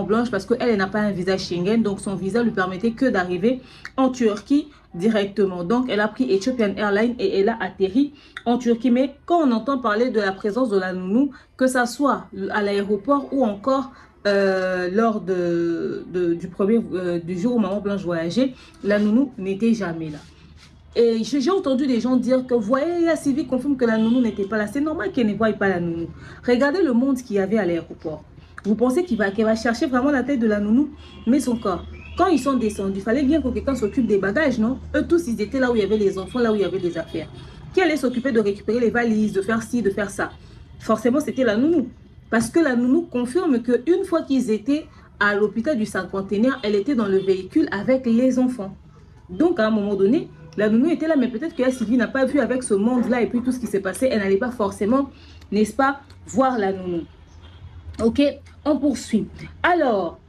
Maman Blanche parce qu'elle n'a pas un visa Schengen. Donc, son visa lui permettait que d'arriver en Turquie directement. Donc, elle a pris Ethiopian Airlines et elle a atterri en Turquie. Mais quand on entend parler de la présence de la nounou, que ça soit à l'aéroport ou encore lors du jour où Maman Blanche voyageait, la nounou n'était jamais là. Et j'ai entendu des gens dire que, voyez, la Sylvie confirme que la nounou n'était pas là. C'est normal qu'elle ne voie pas la nounou. Regardez le monde qu'il y avait à l'aéroport. Vous pensez qu'elle va chercher vraiment la tête de la nounou? Mais son corps. Quand ils sont descendus, il fallait bien que quelqu'un s'occupe des bagages, non? Eux tous, ils étaient là où il y avait les enfants, là où il y avait les affaires. Qui allait s'occuper de récupérer les valises, de faire ci, de faire ça? Forcément, c'était la nounou. Parce que la nounou confirme qu'une fois qu'ils étaient à l'hôpital du Cinquantenaire, elle était dans le véhicule avec les enfants. Donc, à un moment donné, la nounou était là, mais peut-être que la Sylvie n'a pas vu avec ce monde-là et puis tout ce qui s'est passé. Elle n'allait pas forcément, n'est-ce pas, voir la nounou. Ok, on poursuit. Alors,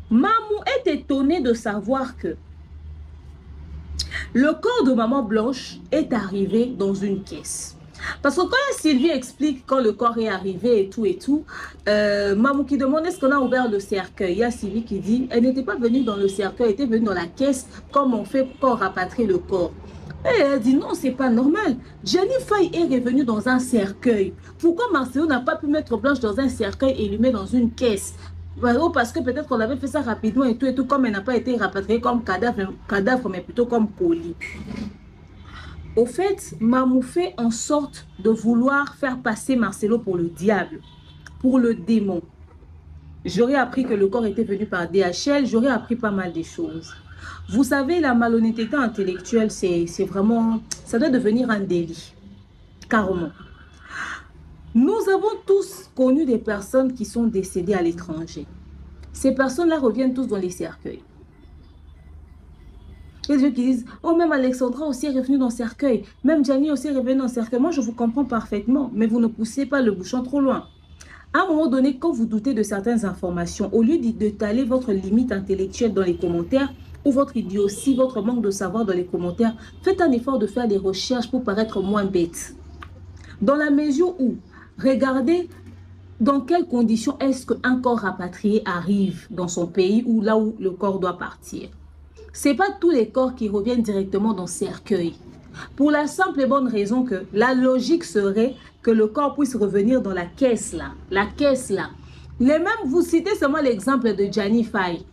Mamou est étonnée de savoir que le corps de Maman Blanche est arrivé dans une caisse. Parce que quand Sylvie explique quand le corps est arrivé et tout, Mamou qui demande est-ce qu'on a ouvert le cercueil. Il y a Sylvie qui dit elle n'était pas venue dans le cercueil, elle était venue dans la caisse comme on fait pour rapatrier le corps. Et elle dit non, c'est pas normal. Gianni Faye est revenue dans un cercueil. Pourquoi Marcelo n'a pas pu mettre Blanche dans un cercueil et lui mettre dans une caisse? Parce que peut-être qu'on avait fait ça rapidement et tout, comme elle n'a pas été rapatriée comme cadavre mais plutôt comme colis. Au fait, Mamou fait en sorte de vouloir faire passer Marcelo pour le diable, pour le démon. J'aurais appris que le corps était venu par DHL, j'aurais appris pas mal de choses. Vous savez, la malhonnêteté intellectuelle, c'est vraiment, ça doit devenir un délit, carrément. Nous avons tous connu des personnes qui sont décédées à l'étranger. Ces personnes-là reviennent tous dans les cercueils. Les gens qui disent, oh même Alexandra aussi est revenue dans le cercueil, même Gianni aussi est revenue dans le cercueil. Moi je vous comprends parfaitement, mais vous ne poussez pas le bouchon trop loin. À un moment donné, quand vous doutez de certaines informations, au lieu d'étaler votre limite intellectuelle dans les commentaires, ou votre idiotie, votre manque de savoir dans les commentaires, faites un effort de faire des recherches pour paraître moins bête. Dans la mesure où, regardez dans quelles conditions est-ce qu'un corps rapatrié arrive dans son pays ou là où le corps doit partir. Ce n'est pas tous les corps qui reviennent directement dans le cercueil. Pour la simple et bonne raison que la logique serait que le corps puisse revenir dans la caisse là. La caisse là. Les mêmes, vous citez seulement l'exemple de Gianni Faye.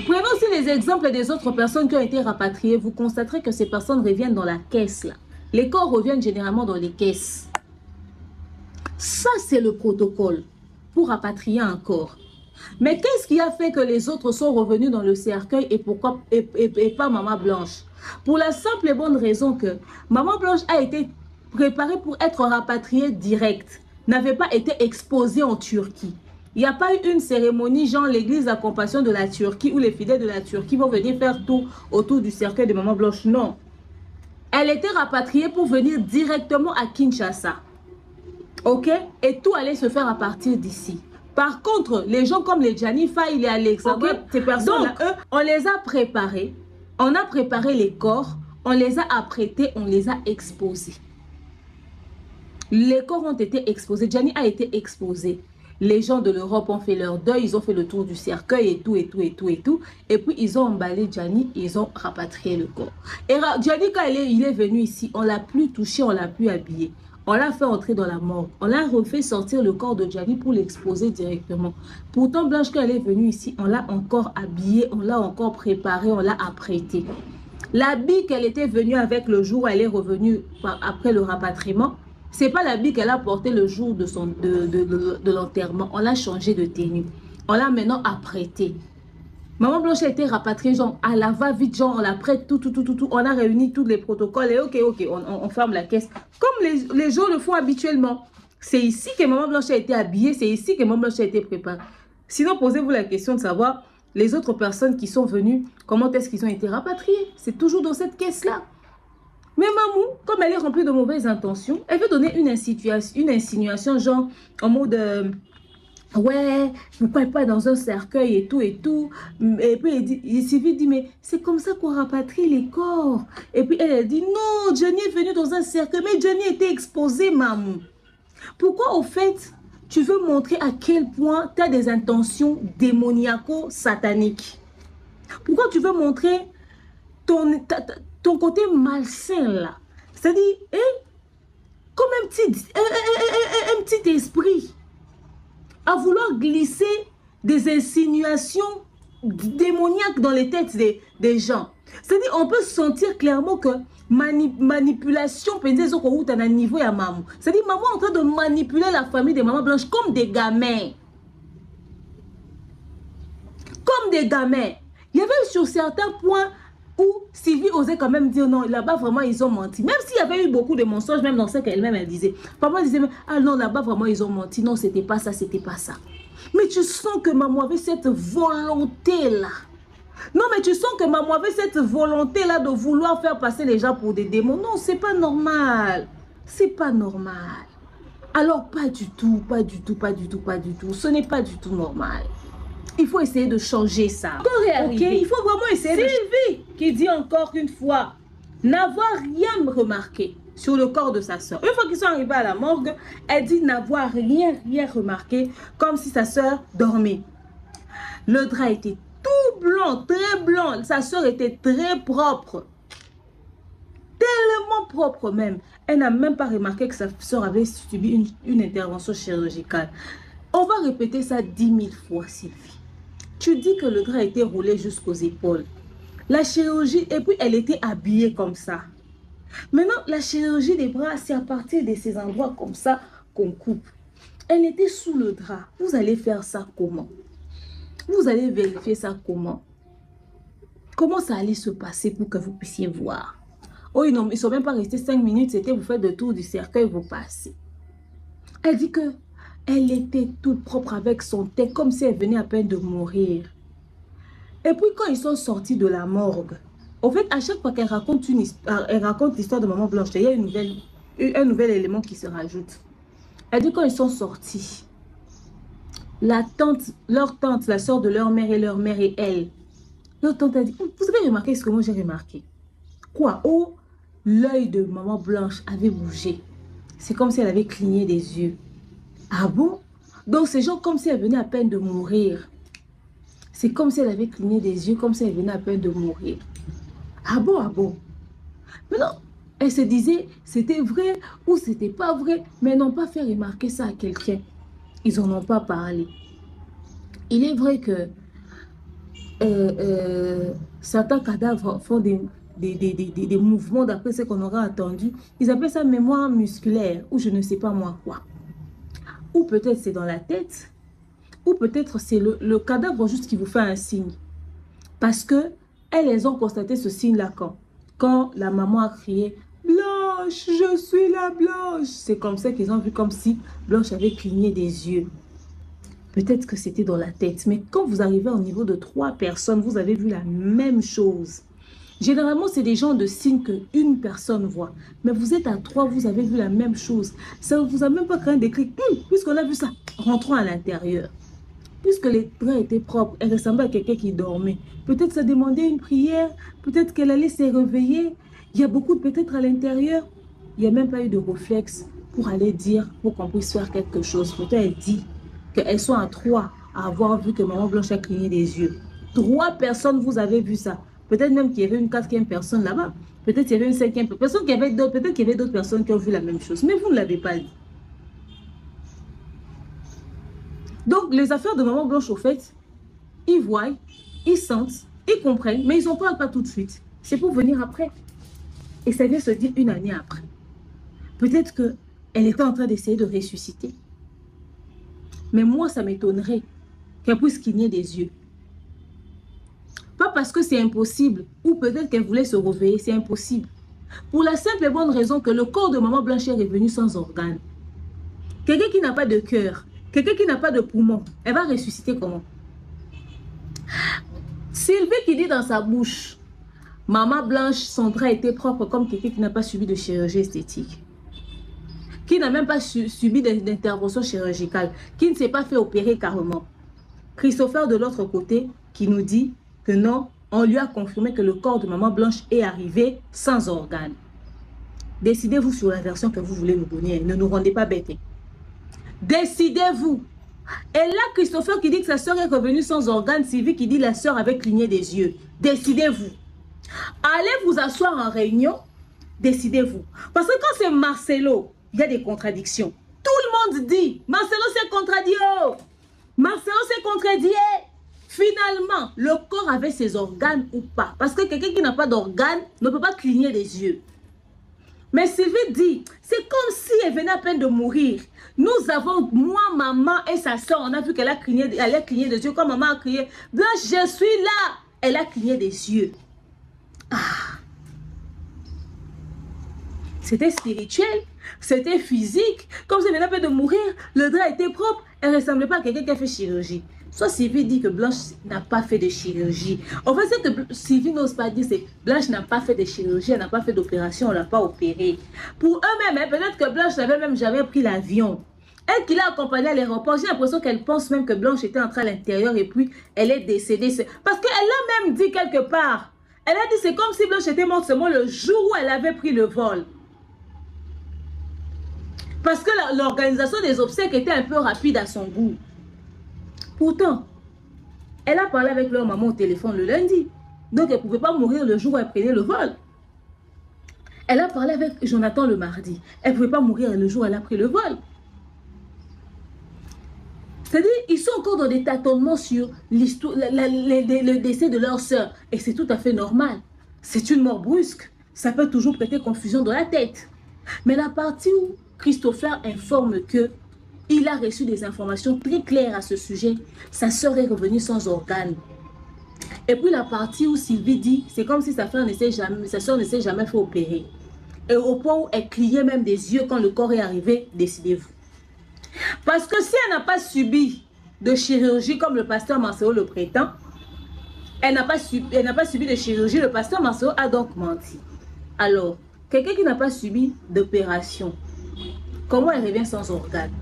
Prenez aussi les exemples des autres personnes qui ont été rapatriées. Vous constaterez que ces personnes reviennent dans la caisse là. Les corps reviennent généralement dans les caisses. Ça, c'est le protocole pour rapatrier un corps. Mais qu'est-ce qui a fait que les autres sont revenus dans le cercueil et pourquoi et pas Maman Blanche? Pour la simple et bonne raison que Maman Blanche a été préparée pour être rapatriée direct, n'avait pas été exposée en Turquie. Il n'y a pas eu une cérémonie genre l'église de la compassion de la Turquie où les fidèles de la Turquie vont venir faire tout autour du cercueil de Maman Blanche. Non. Elle était rapatriée pour venir directement à Kinshasa. Ok? Et tout allait se faire à partir d'ici. Par contre, les gens comme les Gianni Faye, les Alexandre, ces personnes-là, eux, on les a préparés. On a préparé les corps, on les a apprêtés, on les a exposés. Les corps ont été exposés. Gianni a été exposé. Les gens de l'Europe ont fait leur deuil, ils ont fait le tour du cercueil et tout. Et puis, ils ont emballé Gianni, ils ont rapatrié le corps. Et Gianni, quand il est venu ici, on ne l'a plus touché, on ne l'a plus habillé. On l'a fait entrer dans la morgue. On l'a refait sortir le corps de Gianni pour l'exposer directement. Pourtant, Blanche, quand elle est venue ici, on l'a encore habillée, on l'a encore préparée, on l'a apprêtée. L'habit qu'elle était venue avec le jour où elle est revenue après le rapatriement, ce n'est pas l'habit qu'elle a porté le jour de l'enterrement. On l'a changé de tenue. On l'a maintenant apprêtée. Maman Blanche a été rapatriée, genre, à la va-vite, genre, on l'apprête, tout. On a réuni tous les protocoles et ok, on ferme la caisse. Comme les gens le font habituellement. C'est ici que Maman Blanche a été habillée, c'est ici que Maman Blanche a été préparée. Sinon, posez-vous la question de savoir, les autres personnes qui sont venues, comment est-ce qu'ils ont été rapatriés? C'est toujours dans cette caisse-là. Mais Mamou, comme elle est remplie de mauvaises intentions, elle veut donner une insinuation, genre, en mode... ouais, pourquoi pas dans un cercueil et tout. Et puis Sylvie dit, mais c'est comme ça qu'on rapatrie les corps. Et puis elle dit, non, Gianni est venu dans un cercueil, mais Gianni était exposé, maman. Pourquoi au fait, tu veux montrer à quel point tu as des intentions démoniaco-sataniques? Pourquoi tu veux montrer ton côté malsain là? C'est-à-dire, comme un petit esprit à vouloir glisser des insinuations démoniaques dans les têtes des gens. C'est-à-dire, on peut sentir clairement que manipulation, peut-être qu'on a un niveau à maman. C'est-à-dire, maman est en train de manipuler la famille des mamans blanches comme des gamins. Comme des gamins. Il y avait sur certains points où Sylvie osait quand même dire non, là-bas vraiment ils ont menti. Même s'il y avait eu beaucoup de mensonges, même dans ce qu'elle-même elle disait. Maman disait, ah non, là-bas vraiment ils ont menti. Non, c'était pas ça, c'était pas ça. Mais tu sens que maman avait cette volonté-là. Non, mais tu sens que maman avait cette volonté-là de vouloir faire passer les gens pour des démons. Non, c'est pas normal. C'est pas normal. Alors, pas du tout, pas du tout, pas du tout, pas du tout. Ce n'est pas du tout normal. Il faut essayer de changer ça. Ok, il faut vraiment essayer de... Sylvie qui dit encore une fois, n'avoir rien remarqué sur le corps de sa soeur. Une fois qu'ils sont arrivés à la morgue, elle dit n'avoir rien remarqué, comme si sa soeur dormait. Le drap était tout blanc, très blanc. Sa soeur était très propre. Tellement propre même. Elle n'a même pas remarqué que sa soeur avait subi une intervention chirurgicale. On va répéter ça 10 000 fois, Sylvie. Tu dis que le drap était roulé jusqu'aux épaules. La chirurgie, et puis elle était habillée comme ça. Maintenant, la chirurgie des bras, c'est à partir de ces endroits comme ça qu'on coupe. Elle était sous le drap. Vous allez faire ça comment? Vous allez vérifier ça comment? Comment ça allait se passer pour que vous puissiez voir? Oh, ils ne sont même pas restés 5 minutes. C'était vous faites le tour du cercueil, vous passez. Elle dit que elle était toute propre avec son teint, comme si elle venait à peine de mourir. Et puis quand ils sont sortis de la morgue, au fait, à chaque fois qu'elle raconte l'histoire de Maman Blanche, il y a un nouvel élément qui se rajoute. Elle dit quand ils sont sortis, leur tante, la soeur de leur mère et elle, leur tante a dit, vous avez remarqué ce que moi j'ai remarqué? Quoi? Oh, l'œil de Maman Blanche avait bougé. C'est comme si elle avait cligné des yeux. Ah bon? Donc c'est genre comme si elle venait à peine de mourir. C'est comme si elle avait cligné des yeux, comme si elle venait à peine de mourir. Ah bon, ah bon? Mais non, elle se disait, c'était vrai ou c'était pas vrai, mais elles n'ont pas fait remarquer ça à quelqu'un. Ils n'en ont pas parlé. Il est vrai que certains cadavres font des mouvements d'après ce qu'on aura entendu. Ils appellent ça mémoire musculaire ou je ne sais pas moi quoi. Ou peut-être c'est dans la tête, ou peut-être c'est le cadavre juste qui vous fait un signe. Parce que elles ont constaté ce signe-là quand la maman a crié « Blanche, je suis la Blanche ». C'est comme ça qu'ils ont vu comme si Blanche avait cligné des yeux. Peut-être que c'était dans la tête. Mais quand vous arrivez au niveau de 3 personnes, vous avez vu la même chose. Généralement, c'est des gens de signes qu'une personne voit. Mais vous êtes à 3, vous avez vu la même chose. Ça ne vous a même pas créé un déclic. Puisqu'on a vu ça, rentrons à l'intérieur. Puisque les draps étaient propres, elle ressemblait à quelqu'un qui dormait. Peut-être ça demandait une prière. Peut-être qu'elle allait se réveiller. Il y a beaucoup de peut-être à l'intérieur. Il n'y a même pas eu de réflexe pour aller dire, pour qu'on puisse faire quelque chose. Peut-être elle dit qu'elles sont à 3 à avoir vu que Maman Blanche a cligné des yeux. 3 personnes, vous avez vu ça. Peut-être même qu'il y avait une 4e personne là-bas. Peut-être qu'il y avait une 5e personne. Peut-être qu'il y avait d'autres personnes qui ont vu la même chose. Mais vous ne l'avez pas dit. Donc, les affaires de Maman Blanche, au fait, ils voient, ils sentent, ils comprennent, mais ils n'en parlent pas tout de suite. C'est pour venir après. Et ça vient se dire une année après. Peut-être qu'elle était en train d'essayer de ressusciter. Mais moi, ça m'étonnerait qu'elle puisse cligner des yeux. Pas parce que c'est impossible, ou peut-être qu'elle voulait se réveiller, c'est impossible. Pour la simple et bonne raison que le corps de Maman Blanche est revenu sans organes. Quelqu'un qui n'a pas de cœur, quelqu'un qui n'a pas de poumon, elle va ressusciter comment? Sylvie qui dit dans sa bouche, Maman Blanche, son drap était propre comme quelqu'un qui n'a pas subi de chirurgie esthétique. Qui n'a même pas subi d'intervention chirurgicale, qui ne s'est pas fait opérer carrément. Christopher de l'autre côté qui nous dit que non, on lui a confirmé que le corps de Maman Blanche est arrivé sans organes. Décidez-vous sur la version que vous voulez nous donner. Ne nous rendez pas bêtes. Décidez-vous. Et là, Christopher qui dit que sa sœur est revenue sans organe, Sylvie qui dit la sœur avait cligné des yeux. Décidez-vous. Allez vous asseoir en réunion. Décidez-vous. Parce que quand c'est Marcelo, il y a des contradictions. Tout le monde dit, Marcelo s'est contredit. Oh. Marcelo s'est contredit. Finalement, le corps avait ses organes ou pas. Parce que quelqu'un qui n'a pas d'organes ne peut pas cligner des yeux. Mais Sylvie dit, c'est comme si elle venait à peine de mourir. Nous avons, moi, maman et sa soeur, on a vu qu'elle a cligné des yeux. Quand maman a crié, Blanche, je suis là. Elle a cligné des yeux. Ah. C'était spirituel, c'était physique. Comme si elle venait à peine de mourir, le drap était propre. Elle ne ressemblait pas à quelqu'un qui a fait chirurgie. Soit Sylvie dit que Blanche n'a pas fait de chirurgie. En fait, ce que Sylvie n'ose pas dire, c'est que Blanche n'a pas fait de chirurgie, elle n'a pas fait d'opération, on ne l'a pas opérée. Pour eux-mêmes, hein, peut-être que Blanche n'avait même jamais pris l'avion. Elle qui l'a accompagnée à l'aéroport, j'ai l'impression qu'elle pense même que Blanche était entrée à l'intérieur et puis elle est décédée. Parce qu'elle l'a même dit quelque part. Elle a dit c'est comme si Blanche était morte seulement le jour où elle avait pris le vol. Parce que l'organisation des obsèques était un peu rapide à son goût. Pourtant, elle a parlé avec leur maman au téléphone le lundi. Donc, elle ne pouvait pas mourir le jour où elle prenait le vol. Elle a parlé avec Jonathan le mardi. Elle ne pouvait pas mourir le jour où elle a pris le vol. C'est-à-dire, ils sont encore dans des tâtonnements sur l'histoire, le décès de leur sœur. Et c'est tout à fait normal. C'est une mort brusque. Ça peut toujours prêter confusion dans la tête. Mais la partie où Christopher informe que il a reçu des informations très claires à ce sujet, sa sœur est revenue sans organes. Et puis la partie où Sylvie dit, c'est comme si sa sœur ne s'est jamais fait opérer. Et au point où elle criait même des yeux quand le corps est arrivé, décidez-vous. Parce que si elle n'a pas subi de chirurgie comme le pasteur Marcelo le prétend, elle n'a pas subi de chirurgie, le pasteur Marcelo a donc menti. Alors, quelqu'un qui n'a pas subi d'opération, comment elle revient sans organes?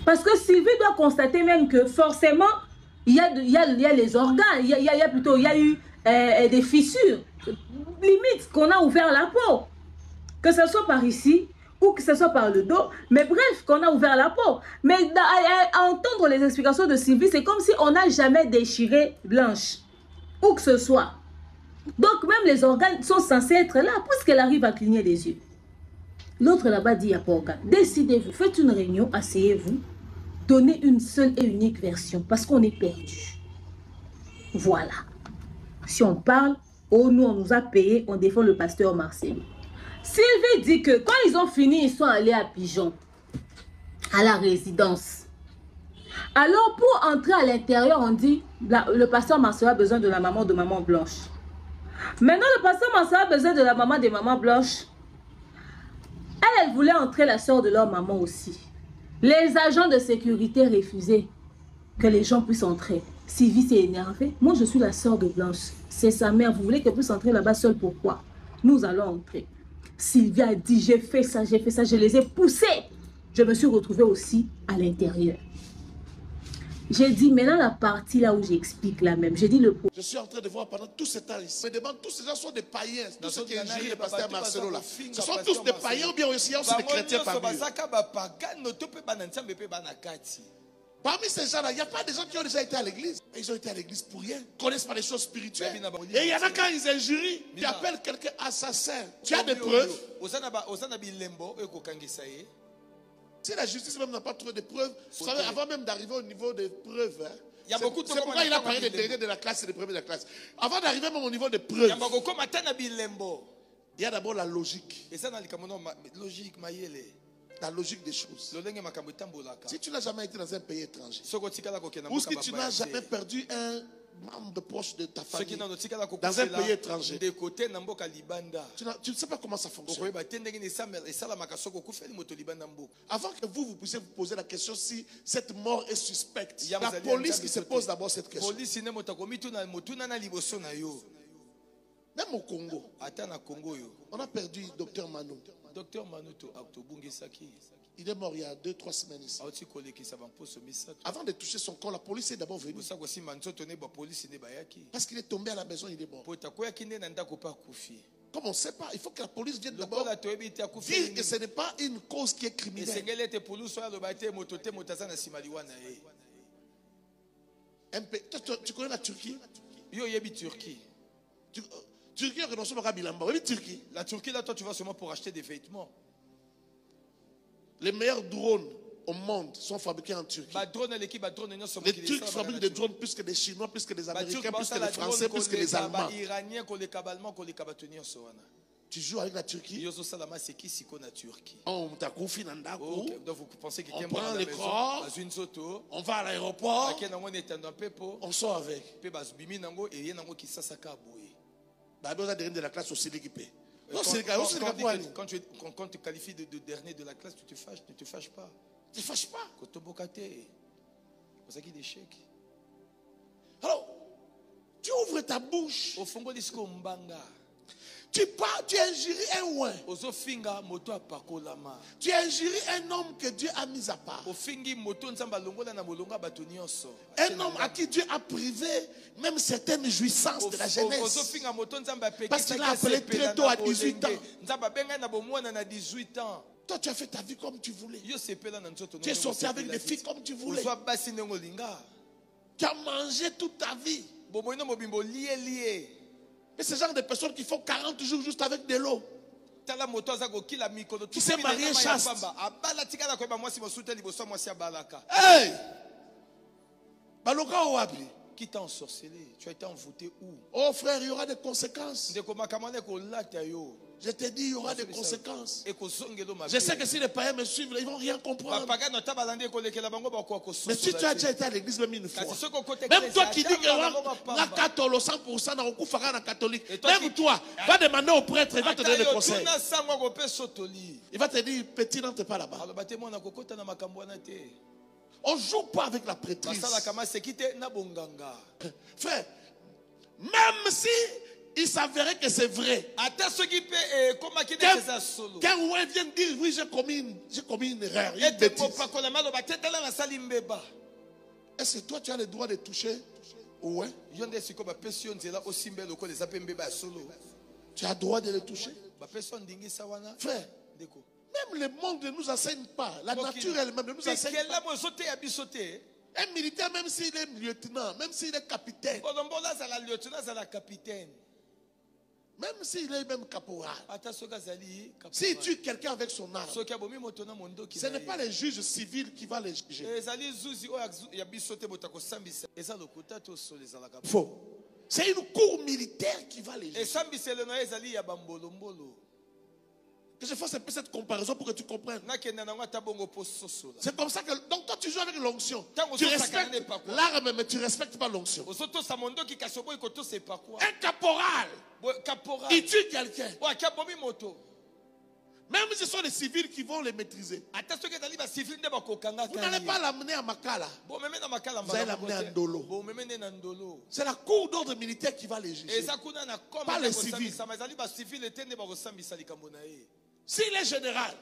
Parce que Sylvie doit constater même que forcément, il y a les organes, il y a eu des fissures, limite qu'on a ouvert la peau. Que ce soit par ici ou que ce soit par le dos, mais bref, qu'on a ouvert la peau. Mais à entendre les explications de Sylvie, c'est comme si on n'a jamais déchiré Blanche, où que ce soit. Donc même les organes sont censés être là, puisqu'elle arrive à cligner des yeux. L'autre là-bas dit, il n'y a pas d'organes. Décidez-vous, faites une réunion, asseyez-vous, donnez une seule et unique version, parce qu'on est perdu. Voilà. Si on parle, oh nous on nous a payé, on défend le pasteur Marcelo. Sylvie dit que quand ils ont fini, ils sont allés à Pigeon, à la résidence. Alors pour entrer à l'intérieur, on dit, le pasteur Marcelo a besoin de la maman de maman Blanche. Maintenant, le pasteur Marcelo a besoin de la maman de maman Blanche. Elle voulait entrer la soeur de leur maman aussi. Les agents de sécurité refusaient que les gens puissent entrer. Sylvie s'est énervée. Moi, je suis la soeur de Blanche. C'est sa mère. Vous voulez qu'elle puisse entrer là-bas seule? Pourquoi? Nous allons entrer. Sylvie a dit, j'ai fait ça, je les ai poussés. Je me suis retrouvée aussi à l'intérieur. J'ai dit, maintenant la partie là où j'explique la même. J'ai dit le Je suis en train de voir pendant tout ce temps ici. Je me demande, tous ces gens sont des païens. Tous ceux qui ingérent le pasteur Marcelo là. Ce sont tous des païens ou bien aussi des chrétiens parmi eux. Parmi ces gens-là, il n'y a pas des gens qui ont déjà été à l'église. Ils ont été à l'église pour rien. Ils ne connaissent pas les choses spirituelles. Et il y en a quand ils injurient, ils appellent quelqu'un assassin. Tu as des preuves? Si la justice même n'a pas trouvé de preuves, vous savez, avant même d'arriver au niveau des preuves, hein, c'est pourquoi il a parlé des derniers de la classe et des premiers de la classe. Avant d'arriver même au niveau des preuves, il y a d'abord la logique. La logique des choses. Si tu n'as jamais été dans un pays étranger, ou si tu n'as jamais perdu un membre de proche de ta famille dans un pays étranger, tu ne sais pas comment ça fonctionne. Avant que vous puissiez vous poser la question si cette mort est suspecte, la police qui se pose d'abord cette question. Même au Congo, on a perdu Docteur Manu. Il est mort il y a 2-3 semaines ici. Avant de toucher son corps, la police est d'abord venue. Parce qu'il est tombé à la maison, il est mort. Comme on ne sait pas, il faut que la police vienne d'abord dire que ce n'est pas une cause qui est criminelle. Tu connais la Turquie? Turquie, la Turquie, là, toi, tu vas seulement pour acheter des vêtements. Les meilleurs drones au monde sont fabriqués en Turquie. Les Turcs fabriquent des drones plus que des Chinois, plus que des Américains, plus que des Français, plus que des Allemands. Tu joues avec la Turquie? On t'a confié dans la cour. On prend les corps. On va à l'aéroport. On sort avec. On a de la classe aussi l'équipé. Quand tu qualifies de dernier de la classe, tu ne te fâches pas. Tu ne te fâches pas. C'est des chèques. Alors, tu ouvres ta bouche. Tu injures un ouin. Tu injures un homme que Dieu a mis à part. Un homme à qui Dieu a privé même certaines jouissances de la jeunesse. Parce qu'il a appelé très tôt à 18 ans. Toi, tu as fait ta vie comme tu voulais. Tu es sorti avec des filles comme tu voulais. Tu as mangé toute ta vie. Et ce genre de personnes qui font 40 jours juste avec de l'eau. Qui s'est marié chaste. Hey! Baloka Owabi. Qui t'a ensorcelé? Tu as été envoûté où? Oh frère, il y aura des conséquences. Je te dis, il y aura des conséquences. Je sais que si les païens me suivent, ils ne vont rien comprendre. Mais si tu as déjà été à l'église même une fois, même toi qui dis que la catholique 100% dans le catholique, même toi, va demander au prêtre, il va te donner des conseils. Il va te dire, petit, n'entre pas là-bas. On ne joue pas avec la prêtrise. Frère, même si il s'avérait que c'est vrai. Quand on vient dire, oui, j'ai commis une erreur, une bêtise. Est-ce que toi, tu as le droit de toucher? Ouais. Tu as le droit de le toucher? Frère, même le monde ne nous enseigne pas. La nature elle-même ne nous enseigne pas. Un militaire, même s'il est lieutenant, même s'il est capitaine, même s'il est même caporal, s'il tue quelqu'un avec son arme, ce n'est pas le juge civil qui va le juger. Faux. C'est une cour militaire qui va le juger. Que je fasse un peu cette comparaison pour que tu comprennes. C'est comme ça que... Donc toi tu joues avec l'onction. Tu respectes l'arme mais tu ne respectes pas l'onction. Un caporal, il tue quelqu'un. Même si ce sont les civils qui vont les maîtriser. Vous n'allez pas l'amener à Makala. Vous allez l'amener à Ndolo. C'est la cour d'ordre militaire qui va les juger. Pas les civils. S'il est général,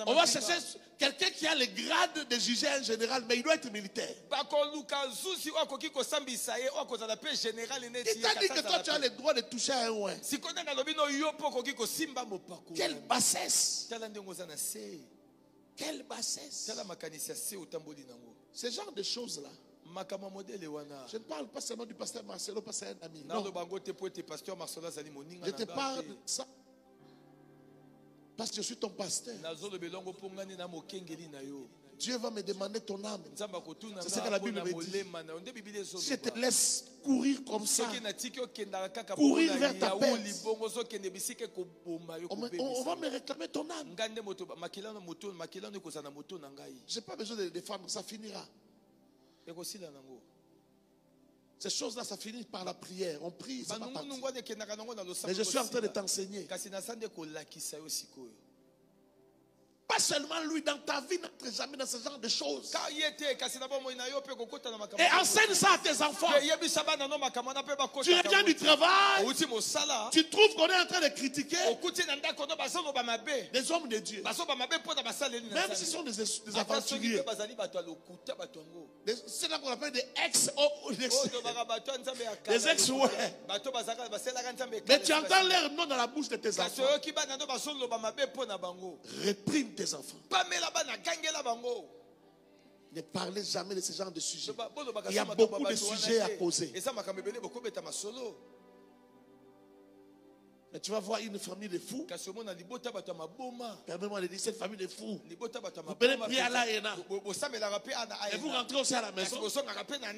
on va chercher quelqu'un qui a le grade de juger un général, mais il doit être militaire. Il t'a dit que toi tu as le droit de toucher à un ouin. Quelle bassesse! Quelle bassesse! Ce genre de choses-là. Je ne parle pas seulement du pasteur Marcelo, parce que c'est un ami. Non. Je te parle de ça. Parce que je suis ton pasteur. Dieu va me demander ton âme. C'est ce que la Bible me dit. Si je te laisse courir comme ça, courir vers ta perte, on va me réclamer ton âme. Je n'ai pas besoin de le défendre, ça finira. Ces choses-là, ça finit par la prière. On prie, ça va partir. Mais je suis en train de t'enseigner. Pas seulement lui, dans ta vie, n'entre jamais dans ce genre de choses. Et enseigne ça à tes enfants. Tu reviens du travail, tu trouves qu'on est en train de critiquer des hommes de Dieu. Même si ce sont des aventuriers. C'est là qu'on appelle des ex. Des ex, ouais. Mais tu entends leur nom dans la bouche de tes enfants. Réprime tes enfants. Ne parlez jamais de ce genre de sujet. Il y a beaucoup de sujets à causer. Mais tu vas voir une famille de fous. Permets-moi de dire, cette famille de fous. Vous prenez prier à la Héna. Et vous rentrez aussi à la maison.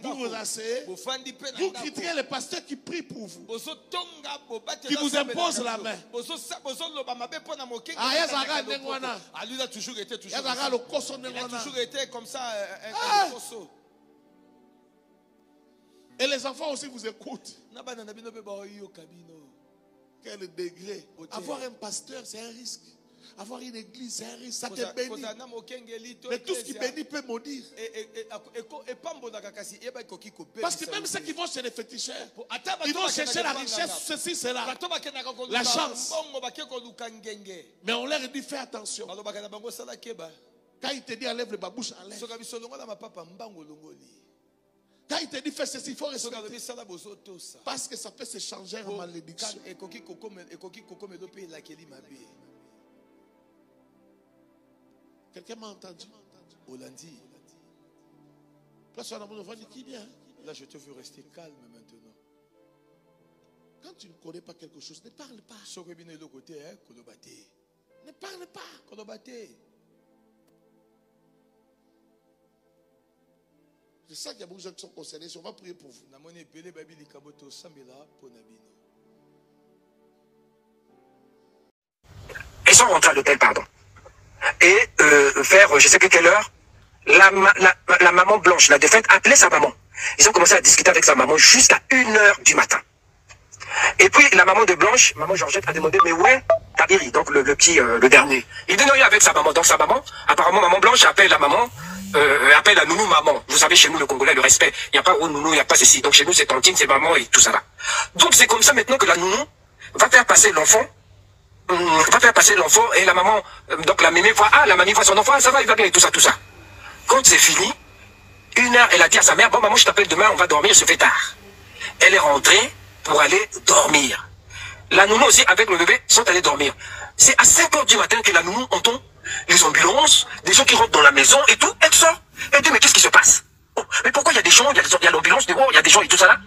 Vous vous asseyez. Vous critiquez les pasteurs qui prient pour vous. Qui vous imposent la main. Ah, Yazara Nengwana. Lui a toujours été Yazara le Koso Il a Nengwana. toujours été comme ça, un Koso. Et les enfants aussi vous écoutent. Quel degré. Avoir un pasteur, c'est un risque. Avoir une église, c'est un risque. Ça te bénit. Mais tout ce qui bénit peut maudire. Parce que même ceux qui vont chez les féticheurs, ils vont chercher la richesse, ceci, cela. La chance. Mais on leur dit fais attention. Quand il te dit enlève le babouche, enlève. Quand il te dit fais ceci, il faut respecter. Parce que ça peut se changer en malédiction. Quelqu'un m'a entendu? Là, je te veux rester calme maintenant. Quand tu ne connais pas quelque chose, ne parle pas. Ne parle pas. C'est ça qu'il y a beaucoup de gens qui sont concernés. On va prier pour vous. Ils sont rentrés à l'hôtel, pardon. Et vers je sais plus quelle heure, la maman Blanche, la défunte, appelait sa maman. Ils ont commencé à discuter avec sa maman jusqu'à 1h du matin. Et puis la maman de Blanche, maman Georgette, a demandé mais où est Tabiri, donc le petit, le dernier. Il dit non, il est avec sa maman. Donc sa maman, apparemment maman Blanche appelle la maman, appelle la nounou maman. Vous savez, chez nous le Congolais, le respect, il n'y a pas oh nounou, il n'y a pas ceci. Donc chez nous c'est tantine, c'est maman et tout ça là. Donc c'est comme ça maintenant que la nounou va faire passer l'enfant. Et la maman, donc la mémé voit, ah la mamie voit son enfant, ah, ça va, il va bien et tout ça. Quand c'est fini, 1h, elle a dit à sa mère, bon maman je t'appelle demain, on va dormir, il se fait tard. Elle est rentrée pour aller dormir. La nounou aussi avec le bébé sont allés dormir. C'est à 5h du matin que la nounou entend les ambulances, des gens qui rentrent dans la maison et tout, elle sort. Elle dit mais qu'est-ce qui se passe? Oh, mais pourquoi il y a des gens, il y a l'ambulance, il y a des gens et tout ça là.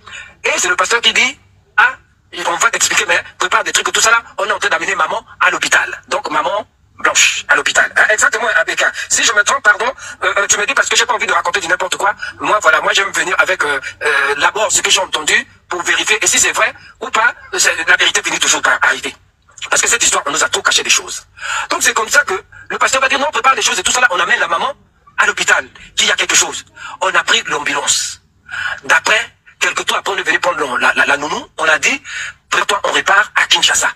Et c'est le pasteur qui dit, ah, on va t'expliquer, mais prépare des trucs et tout ça là, on est en train d'amener maman à l'hôpital. Donc maman Blanche à l'hôpital. Exactement, Abeka. Si je me trompe, pardon, tu me dis parce que j'ai pas envie de raconter du n'importe quoi. Moi, voilà, moi j'aime venir avec d'abord ce que j'ai entendu pour vérifier. Et si c'est vrai ou pas, la vérité finit toujours par arriver. Parce que cette histoire, on nous a trop caché des choses. Donc c'est comme ça que le pasteur va dire non, on prépare les choses et tout ça là, on amène la maman à l'hôpital, qu'il y a quelque chose. On a pris l'ambulance. D'après, quelques temps après, on est venu prendre la nounou, on a dit, prépare-toi, on repart à Kinshasa.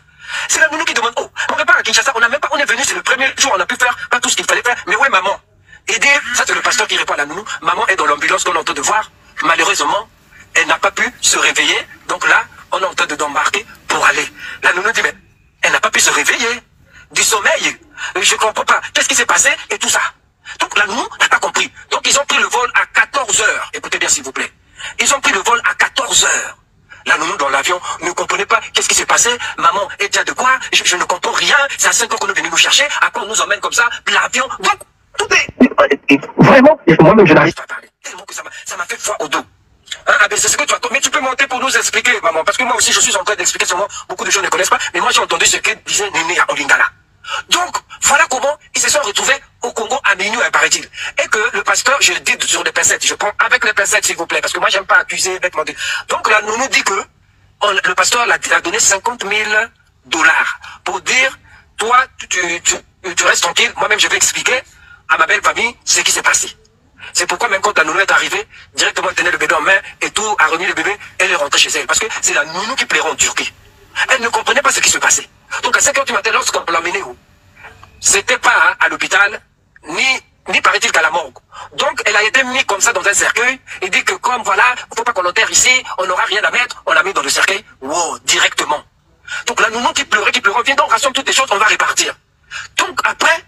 C'est la nounou qui demande, oh, on repart à Kinshasa, on est venu, c'est le premier jour, on a pu faire pas tout ce qu'il fallait faire, mais ouais maman. Aider, ça c'est le pasteur qui répond à la nounou, maman est dans l'ambulance qu'on est en train de voir, malheureusement, elle n'a pas pu se réveiller, donc là, on est en train d'embarquer pour aller. La nounou dit, mais elle n'a pas pu se réveiller, du sommeil, je comprends pas, qu'est-ce qui s'est passé et tout ça. Donc la nounou n'a pas compris, donc ils ont pris le vol à 14h, écoutez bien s'il vous plaît, ils ont pris le vol à 14h. La nounou dans l'avion ne comprenait pas qu'est-ce qui s'est passé. Maman, elle dit de quoi? Je ne comprends rien. C'est à 5 heures qu'on est venu nous chercher. À quoi on nous emmène comme ça? L'avion. Donc, tout est... Vraiment, moi-même je n'arrive pas à parler. Tellement que ça m'a fait froid au dos. Hein, c'est ce que tu as... Mais tu peux monter pour nous expliquer, maman. Parce que moi aussi, je suis en train d'expliquer seulement. Beaucoup de gens ne connaissent pas. Mais moi, j'ai entendu ce que disait Néné à Olingala. Donc, voilà comment ils se sont retrouvés au Congo à minuit, paraît-il. Et que le pasteur, je dis sur les pincettes, je prends avec les pincettes s'il vous plaît, parce que moi j'aime pas accuser bêtement. Donc la nounou dit que le pasteur a donné 50 000 $ pour dire, toi tu restes tranquille, moi-même je vais expliquer à ma belle famille ce qui s'est passé. C'est pourquoi même quand la nounou est arrivée, directement elle tenait le bébé en main et tout, a remis le bébé, elle est rentrée chez elle. Parce que c'est la nounou qui plairait en Turquie. Elle ne comprenait pas ce qui se passait. Donc à 5 heures du matin, lorsqu'on l'a emmenée c'était pas à l'hôpital, ni paraît-il qu'à la morgue. Donc, elle a été mise comme ça dans un cercueil. Et dit que comme voilà, faut pas qu'on enterre ici, on n'aura rien à mettre, on l'a mis dans le cercueil. Wow, directement. Donc la nounou qui pleurait, viens donc, rassemble toutes les choses, on va répartir. Donc après,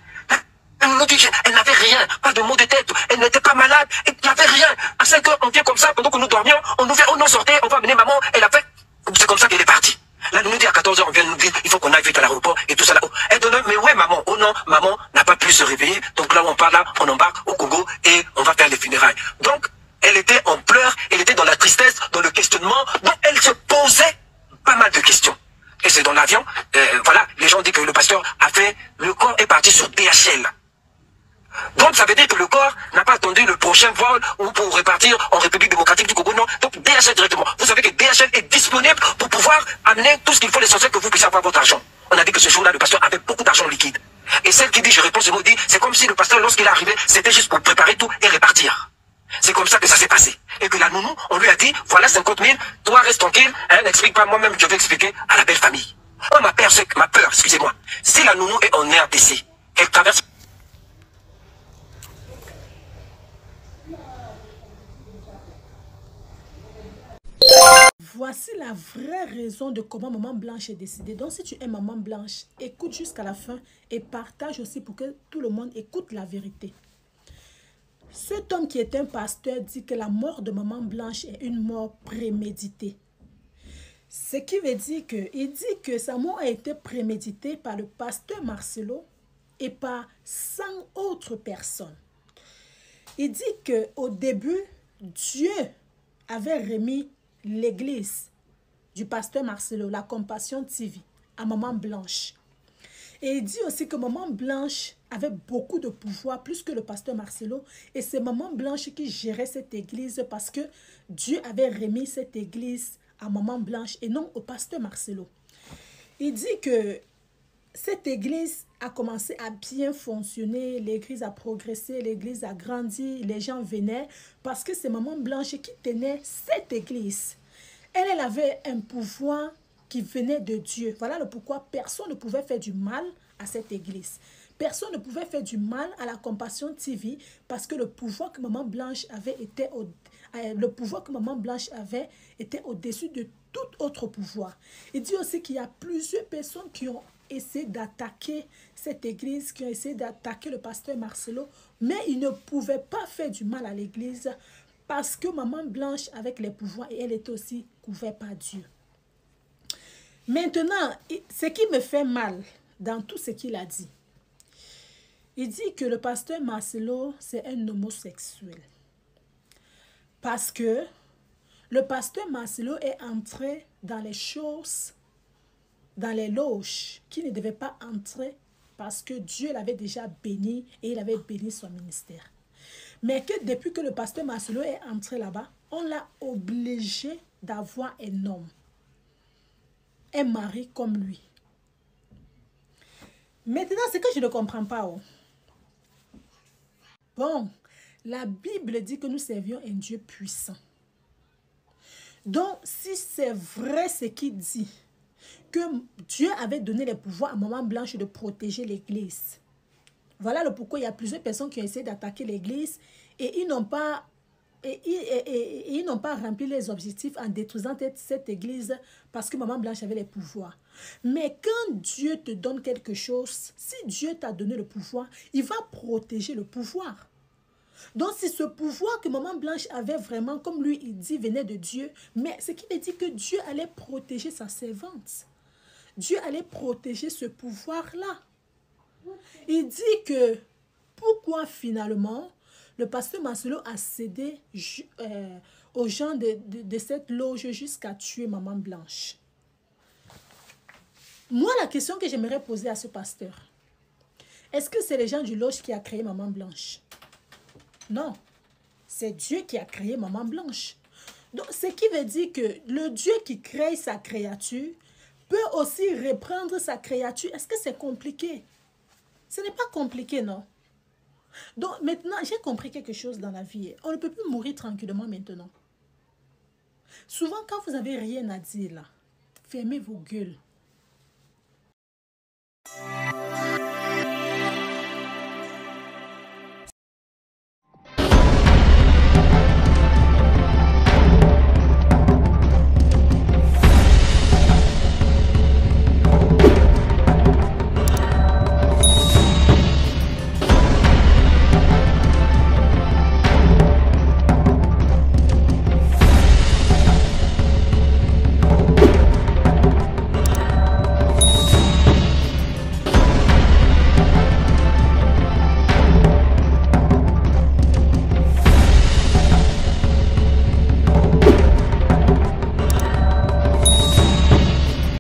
la nounou dit qu'elle n'avait rien, pas de maux de tête, elle n'était pas malade, il n'y avait rien. À 5 heures, on vient comme ça, pendant que nous dormions, on nous fait, on en sortait, on va amener maman, elle a fait. C'est comme ça qu'elle est partie. Là, nous nous dit à 14 h, on vient nous dire, il faut qu'on aille vite à l'aéroport et tout ça là-haut. Elle donne, mais ouais, maman. Oh non, maman n'a pas pu se réveiller. Donc là, on part là, on embarque au Congo et on va faire les funérailles. Donc, elle était en pleurs, elle était dans la tristesse, dans le questionnement. Donc, elle se posait pas mal de questions. Et c'est dans l'avion, voilà, les gens disent que le pasteur a fait, le corps est parti sur DHL. Donc, ça veut dire que le corps n'a pas attendu le prochain vol ou pour repartir en République démocratique du Congo, non. Donc, DHL directement. Vous savez que DHL est disponible pour pouvoir amener tout ce qu'il faut, l'essentiel que vous puissiez avoir votre argent. On a dit que ce jour-là, le pasteur avait beaucoup d'argent liquide. Et celle qui dit, je réponds ce mot, dit, c'est comme si le pasteur, lorsqu'il est arrivé, c'était juste pour préparer tout et repartir. C'est comme ça que ça s'est passé. Et que la nounou, on lui a dit, voilà 50 000, toi reste tranquille, hein, n'explique pas, moi-même je vais expliquer à la belle famille. Oh, ma peur, excusez-moi. Si la nounou est en RDC, elle traverse... Voici la vraie raison de comment Maman Blanche est décidée. Donc si tu es Maman Blanche, écoute jusqu'à la fin et partage aussi pour que tout le monde écoute la vérité. Cet homme qui est un pasteur dit que la mort de Maman Blanche est une mort préméditée. Ce qui veut dire il dit que sa mort a été préméditée par le pasteur Marcelo et par 100 autres personnes. Il dit qu'au début, Dieu avait remis l'église du pasteur Marcelo, la Compassion TV, à Maman Blanche. Et il dit aussi que Maman Blanche avait beaucoup de pouvoir, plus que le pasteur Marcelo. Et c'est Maman Blanche qui gérait cette église parce que Dieu avait remis cette église à Maman Blanche et non au pasteur Marcelo. Il dit que cette église a commencé à bien fonctionner, l'église a progressé, l'église a grandi, les gens venaient parce que c'est Maman Blanche qui tenait cette église. Elle avait un pouvoir qui venait de Dieu. Voilà le pourquoi personne ne pouvait faire du mal à cette église. Personne ne pouvait faire du mal à la Compassion TV parce que le pouvoir que Maman Blanche avait était au-dessus de tout autre pouvoir. Il dit aussi qu'il y a plusieurs personnes qui ont essayé d'attaquer cette église, qui ont essayé d'attaquer le pasteur Marcelo, mais ils ne pouvaient pas faire du mal à l'église parce que Maman Blanche avec les pouvoirs et elle était aussi couverte par Dieu. Maintenant, ce qui me fait mal dans tout ce qu'il a dit, il dit que le pasteur Marcelo, c'est un homosexuel. Parce que le pasteur Marcelo est entré dans les choses, dans les loges, qui ne devaient pas entrer parce que Dieu l'avait déjà béni et il avait béni son ministère. Mais que depuis que le pasteur Marcelo est entré là-bas, on l'a obligé d'avoir un homme, un mari comme lui. Maintenant, c'est que je ne comprends pas. Oh. Bon, la Bible dit que nous servions un Dieu puissant. Donc, si c'est vrai ce qu'il dit, que Dieu avait donné les pouvoirs à Maman Blanche de protéger l'église. Voilà le pourquoi il y a plusieurs personnes qui ont essayé d'attaquer l'église et ils n'ont pas rempli les objectifs en détruisant cette église parce que Maman Blanche avait les pouvoirs. Mais quand Dieu te donne quelque chose, si Dieu t'a donné le pouvoir, il va protéger le pouvoir. Donc, si ce pouvoir que Maman Blanche avait vraiment, comme lui, il dit, venait de Dieu, mais ce qui veut dire que Dieu allait protéger sa servante. Dieu allait protéger ce pouvoir-là. Il dit que pourquoi finalement le pasteur Marcelo a cédé aux gens de cette loge jusqu'à tuer Maman Blanche. Moi, la question que j'aimerais poser à ce pasteur, est-ce que c'est les gens du loge qui a créé Maman Blanche? Non, c'est Dieu qui a créé Maman Blanche. Donc, ce qui veut dire que le Dieu qui crée sa créature peut aussi reprendre sa créature. Est-ce que c'est compliqué? Ce n'est pas compliqué, non? Donc, maintenant, j'ai compris quelque chose dans la vie. On ne peut plus mourir tranquillement maintenant. Souvent, quand vous n'avez rien à dire, là, fermez vos gueules.